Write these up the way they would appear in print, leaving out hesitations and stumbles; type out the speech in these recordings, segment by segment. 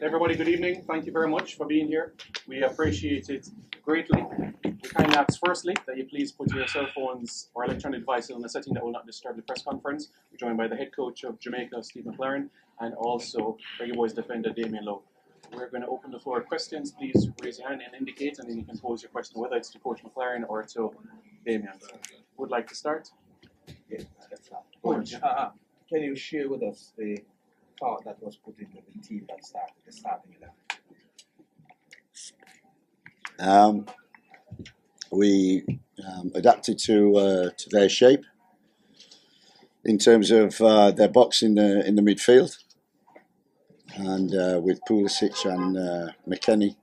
Everybody, good evening. Thank you very much for being here. We appreciate it greatly. We kindly ask firstly that you please put your cell phones or electronic devices on a setting that will not disturb the press conference. We're joined by the head coach of Jamaica, Steve McLaren, and also Reggae Boys defender Damien Lowe. We're going to open the floor to questions. Please raise your hand and indicate, and then you can pose your question, whether it's to Coach McLaren or to Damien. Would like to start? Yeah, let's start. Coach, can you share with us the thought that was put into the team that started the starting 11? We adapted to their shape in terms of their box in the midfield, and with Pulisic and McKennie,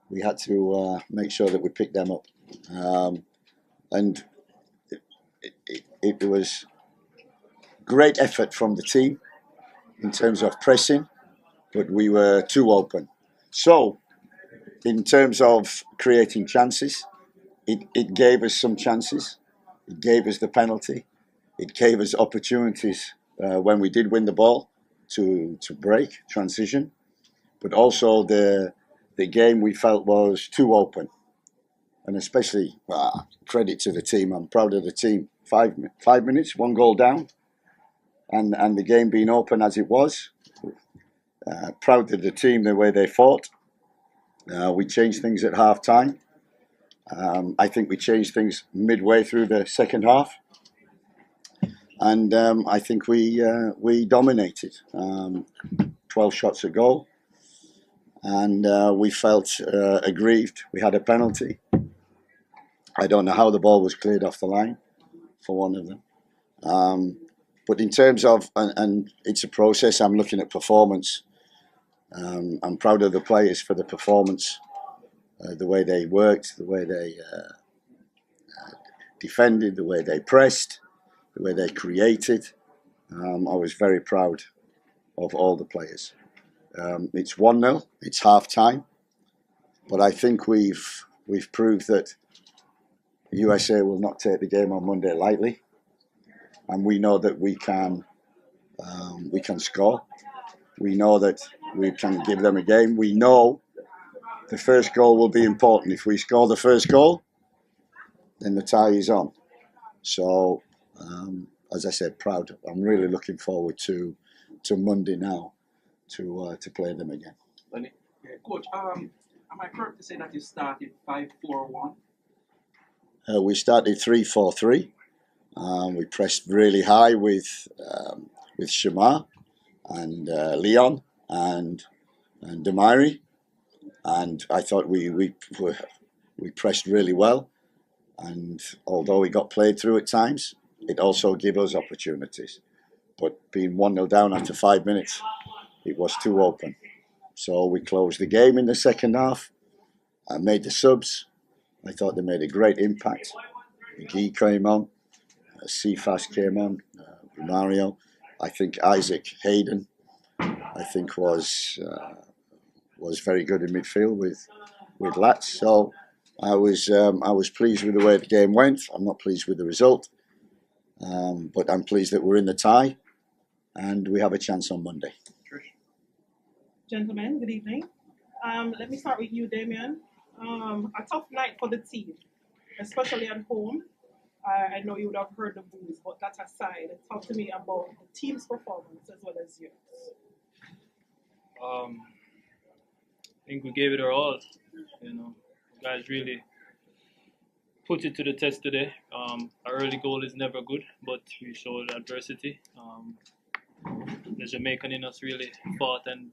we had to make sure that we picked them up, and it was great effort from the team in terms of pressing, but we were too open. So, in terms of creating chances, it gave us some chances. It gave us the penalty. It gave us opportunities when we did win the ball to break, transition. But also the game we felt was too open. And especially, credit to the team. I'm proud of the team. 5 minutes, 1 goal down. And the game being open as it was. Proud of the team, the way they fought. We changed things at half time. I think we changed things midway through the second half. And I think we dominated. 12 shots a goal. And we felt aggrieved. We had a penalty. I don't know how the ball was cleared off the line for one of them. But in terms of, and it's a process, I'm looking at performance. I'm proud of the players for the performance, the way they worked, the way they defended, the way they pressed, the way they created. I was very proud of all the players. It's 1-0, it's half time, but I think we've proved that USA will not take the game on Monday lightly, and we know that we can score. We know that we can give them a game. We know the first goal will be important. If we score the first goal, then the tie is on. So, as I said, proud. I'm really looking forward to Monday now to play them again. Yeah, Coach, am I correct to say that you started 5-4-1? We started 3-4-3. We pressed really high with Shamar and Leon and Damari, and I thought we pressed really well. And although we got played through at times, it also gave us opportunities. But being 1-0 down after 5 minutes, it was too open. So we closed the game in the second half. I made the subs. I thought they made a great impact. McGee came on. Cephas came on. Mario. I think Isaac Hayden, I think was very good in midfield with Lats. So I was pleased with the way the game went. I'm not pleased with the result, but I'm pleased that we're in the tie, and we have a chance on Monday. Gentlemen, good evening. Let me start with you, Damien. A tough night for the team, especially at home. I know you would have heard the boos, but that aside, talk to me about the team's performance as well as yours. I think we gave it our all. Guys really put it to the test today. Our early goal is never good, but we showed adversity. The Jamaican in us really fought and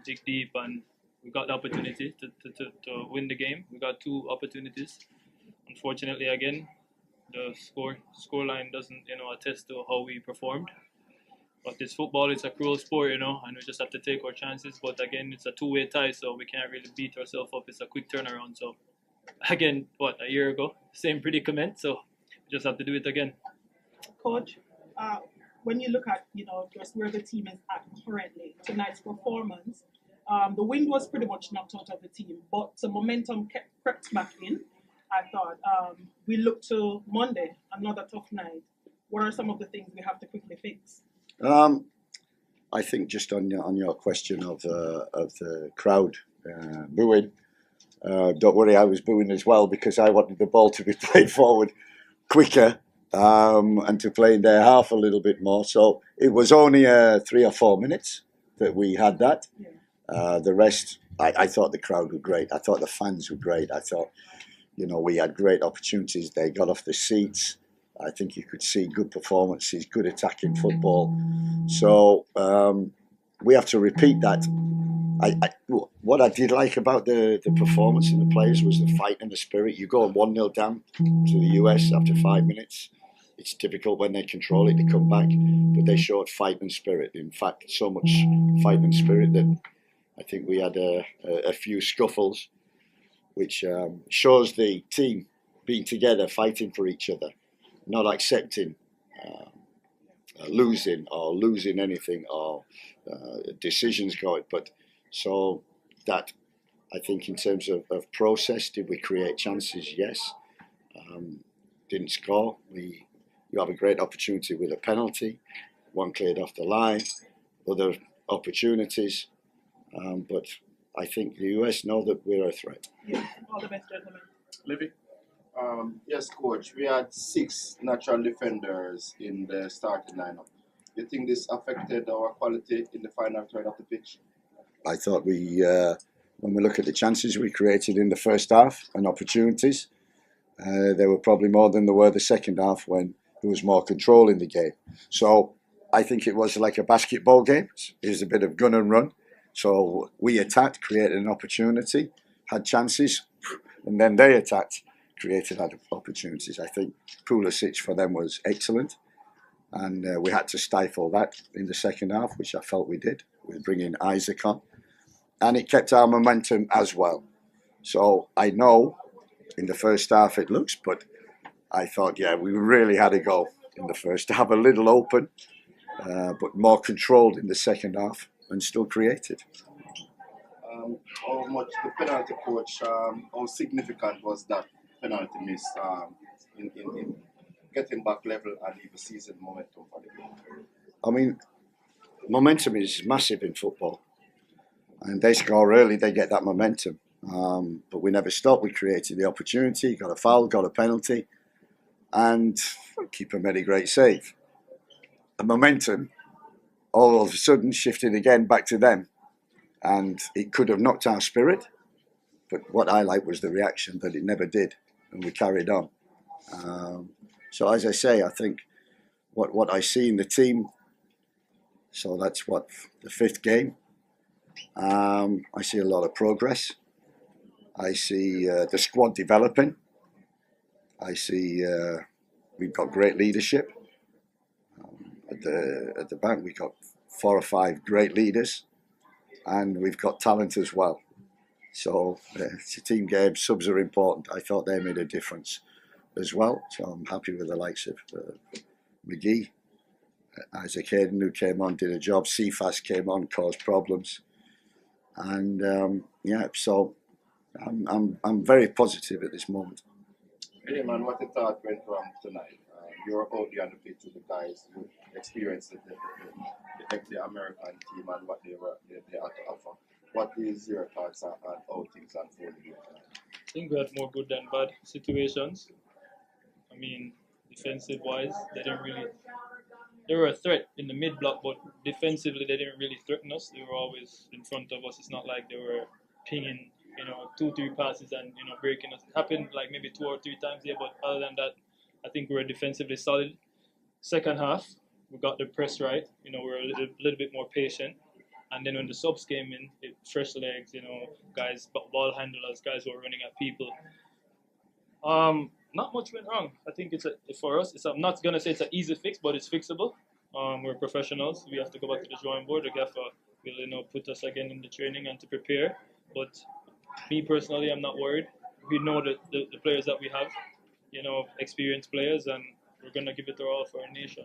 dig deep, and we got the opportunity to win the game. We got 2 opportunities. Unfortunately, again, the scoreline doesn't attest to how we performed. But this football is a cruel sport, and we just have to take our chances. But again, it's a 2-way tie, so we can't really beat ourselves up. It's a quick turnaround. So again, a year ago, same predicament. So we just have to do it again. Coach, when you look at just where the team is at currently, tonight's performance, the wind was pretty much knocked out of the team, but the momentum crept back in. I thought we look to Monday, another tough night. What are some of the things we have to quickly fix? I think just on your question of the crowd booing, don't worry, I was booing as well because I wanted the ball to be played forward quicker and to play in their half a little bit more. So it was only 3 or 4 minutes that we had that. The rest, I thought the crowd were great. I thought the fans were great. I thought, we had great opportunities. They got off the seats. I think you could see good performances, good attacking football. So we have to repeat that. What I did like about the performance in the players was the fight and the spirit. You go 1-0 down to the US after 5 minutes. It's difficult when they control it to come back, but they showed fight and spirit. In fact, so much fight and spirit that I think we had a few scuffles, which shows the team being together, fighting for each other, not accepting losing anything or decisions going. But so that, I think in terms of process, did we create chances? Yes. Didn't score. You have a great opportunity with a penalty, one cleared off the line, other opportunities. But I think the US know that we're a threat. Yeah, all the best, gentlemen. Livy? Yes, coach. We had 6 natural defenders in the starting lineup. Do you think this affected our quality in the final third of the pitch? I thought when we look at the chances we created in the first half and opportunities, they were probably more than they were the second half when there was more control in the game. So I think it was like a basketball game. It was a bit of gun and run. So we attacked, created an opportunity, had chances, and then they attacked, created opportunities. I think Pulisic for them was excellent, and we had to stifle that in the second half, which I felt we did, with bringing Isaac on, and it kept our momentum as well. So I know in the first half it looks, but I thought, we really had a go in the first half, a little open, but more controlled in the second half and still created. How much the penalty, coach, how significant was that penalty miss in getting back level and even season momentum for the game? I mean, momentum is massive in football, and they score early, they get that momentum. But we never stopped. We created the opportunity, got a foul, got a penalty, and keeper made a great save. The momentum all of a sudden shifted again back to them, and it could have knocked our spirit, but what I liked was the reaction that it never did, and we carried on. So as I say, I think what I see in the team, so that's the 5th game, I see a lot of progress. I see the squad developing. I see we've got great leadership. At the back, we've got 4 or 5 great leaders, and we've got talent as well. So it's a team game. Subs are important. I thought they made a difference as well. So I'm happy with the likes of McGee, Isaac Hayden, who came on, did a job. Cephas came on, caused problems, and so I'm very positive at this moment. Hey man, what you thought went wrong tonight? You were out there on the pitch with the guys who experienced the American team and what they had to offer. What is your thoughts on how things unfolded? I think we had more good than bad situations. I mean, defensive wise, they were a threat in the mid block, but defensively they didn't really threaten us. They were always in front of us. It's not like they were pinging 2-3 passes and breaking us. It happened like maybe 2 or 3 times here, but other than that, I think we were defensively solid. Second half, we got the press right. We were a little bit more patient, and then when the subs came in, fresh legs, guys, ball handlers, guys who are running at people. Not much went wrong. I think for us. I'm not gonna say it's an easy fix, but it's fixable. We're professionals. We have to go back to the drawing board. The gaffer will put us again in the training and to prepare. But me personally, I'm not worried. We know the players that we have, experienced players, and we're going to give it our all for our nation.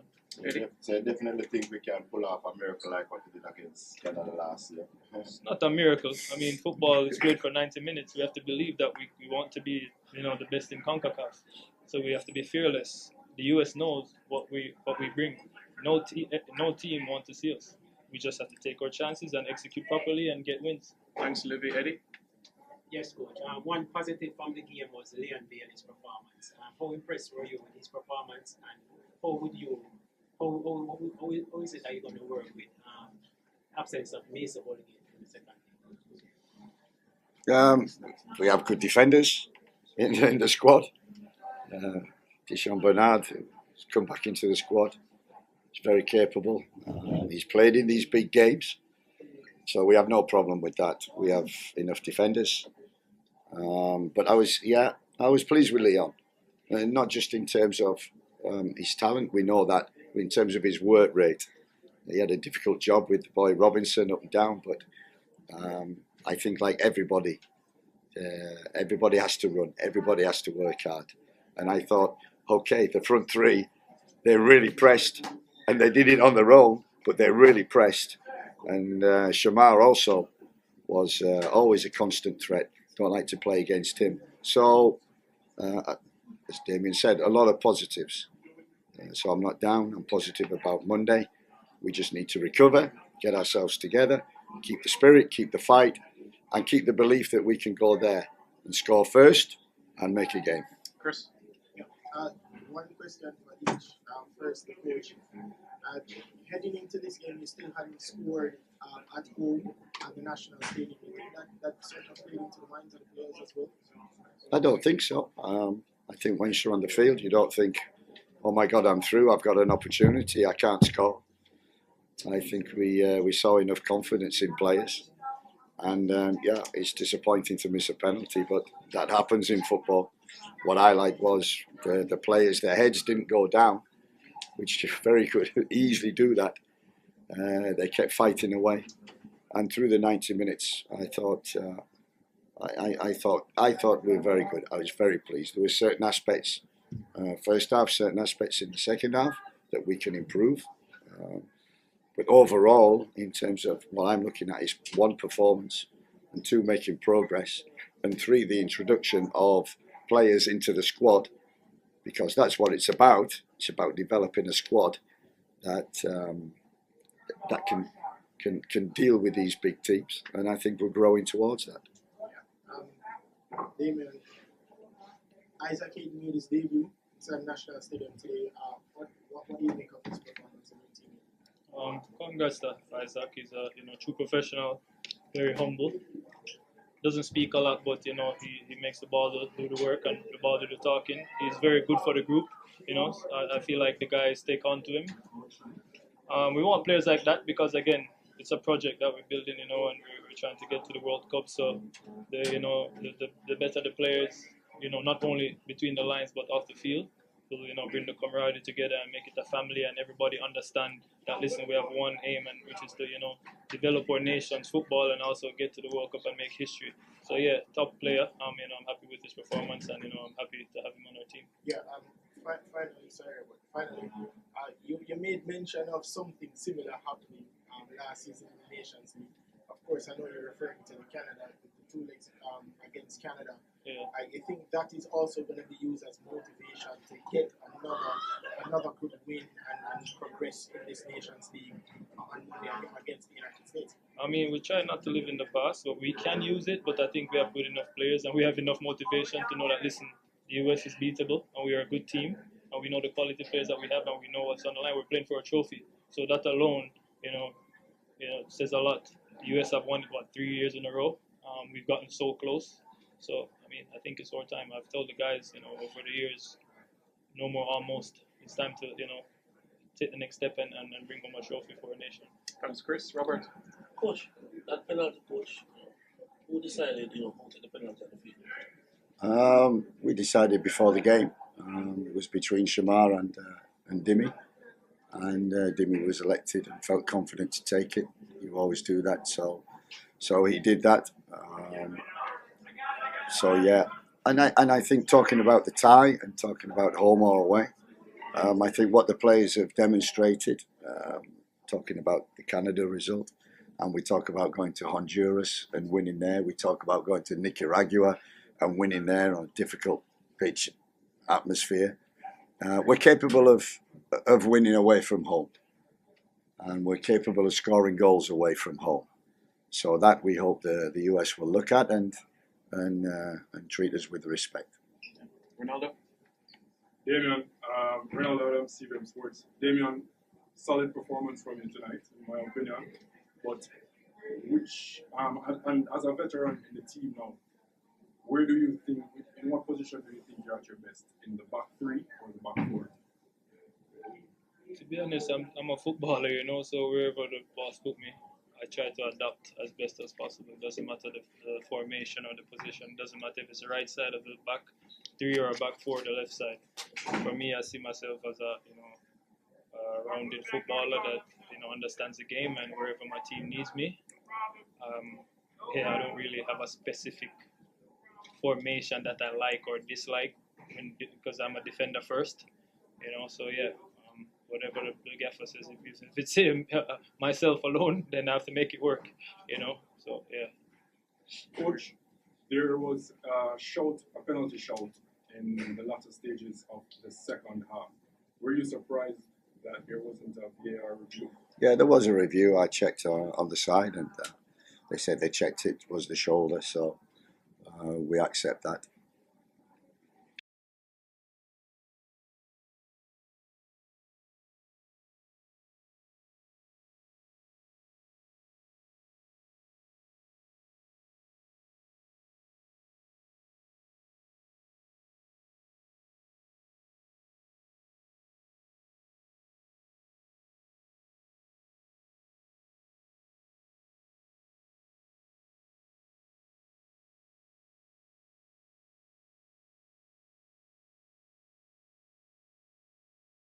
So I definitely think we can pull off a miracle like what we did against Canada last year. It's not a miracle. I mean, football is played for 90 minutes. We have to believe that we want to be, the best in CONCACAF. So we have to be fearless. The US knows what we bring. No team wants to see us. we just have to take our chances and execute properly and get wins. Thanks, Olivia. Eddie? Yes, coach. One positive from the game was Leon Bailey's performance. How impressed were you with his performance, and how is it that you're going to work with absence of Mesa Bolligan in the second We have good defenders in the squad. Deshaun Bernard has come back into the squad. He's very capable. He's played in these big games, so we have no problem with that. We have enough defenders. But I was pleased with Leon, not just in terms of his talent. We know that in terms of his work rate. He had a difficult job with the boy Robinson up and down, but I think like everybody has to run, everybody has to work hard. And I thought, okay, the front three, they really pressed, and they did it on their own, but they really pressed. And Shamar also was always a constant threat. Don't like to play against him. So, as Damien said, a lot of positives. So I'm not down. I'm positive about Monday. We just need to recover, get ourselves together, keep the spirit, keep the fight, and keep the belief that we can go there and score first and make a game. Chris? One question for each. First, the coach. Heading into this game, you still hadn't scored at home at the National Stadium. You think that sort of played into the minds of the players as well? I don't think so. I think once you're on the field, you don't think, oh my God, I'm through. I've got an opportunity. I can't score. I think we saw enough confidence in players. And it's disappointing to miss a penalty, but that happens in football. What I liked was the players, their heads didn't go down, which very good, easily do that. They kept fighting away. And through the 90 minutes, I thought we were very good. I was very pleased. There were certain aspects, first half, certain aspects in the second half that we can improve. But overall, in terms of what I'm looking at is one, performance, and two, making progress, and three, the introduction of players into the squad, because that's what it's about. It's about developing a squad that can deal with these big teams, and I think we're growing towards that. Damien, Isaac Hayden made his debut inside National Stadium today. What do you make of his performance in your team? Congrats to Isaac. He's a true professional, very humble. Doesn't speak a lot, but he makes the ball do the work and the ball do the talking. He's very good for the group. I feel like the guys take on to him. We want players like that because again, it's a project that we're building, and we're trying to get to the World Cup. So the better the players, not only between the lines but off the field, will bring the camaraderie together and make it a family, and everybody understand that listen, we have one aim, and which is to develop our nation's football and also get to the World Cup and make history. So yeah, top player. I'm happy with his performance, and I'm happy to have him on our team. Yeah. Finally, you made mention of something similar happening last season in the Nations League. Of course, I know you're referring to the two legs against Canada. Yeah. I think that is also going to be used as motivation to get another good win and progress in this Nations League on Monday against the United States. We try not to live in the past, but we can use it. But I think we have good enough players, and we have enough motivation to know that listen, the US is beatable, and we are a good team, and we know the quality players that we have, and we know what's on the line. We're playing for a trophy, so that alone, says a lot. The US have won it 3 years in a row. We've gotten so close. So I think it's our time. I've told the guys, over the years, no more almost. It's time to, take the next step and bring home a trophy for our nation. Thanks, Chris. Robert? Coach, that penalty, coach, who decided, who took the penalty on the field? We decided before the game. It was between Shamar and Dimi. And Dimi was elected and felt confident to take it. You always do that. So he did that. And I think talking about the tie and talking about home or away, I think what the players have demonstrated, talking about the Canada result, and we talk about going to Honduras and winning there. We talk about going to Nicaragua and winning there on a difficult pitch atmosphere. We're capable of winning away from home. and we're capable of scoring goals away from home. So that we hope the US will look at and treat us with respect. Ronaldo? Damien, Ronaldo Adams, CVM Sports. Damien, solid performance from you tonight, in my opinion. But and as a veteran in the team now, where do you think, in what position do you think you're at your best? In the back three or the back four? To be honest, I'm a footballer, you know, so wherever the boss put me, I try to adapt as best as possible. It doesn't matter the formation or the position. It doesn't matter if it's the right side of the back three or a back four, the left side. For me, I see myself as a rounded footballer that understands the game, and wherever my team needs me, I don't really have a specific formation that I like or dislike, because I'm a defender first, So yeah. Whatever the gaffer says, if it's him, myself alone, then I have to make it work, So yeah. Coach, there was a penalty shout in the latter stages of the second half. Were you surprised that there wasn't a VAR review? Yeah, there was a review. I checked on the side, and they said they checked it was the shoulder, so we accept that.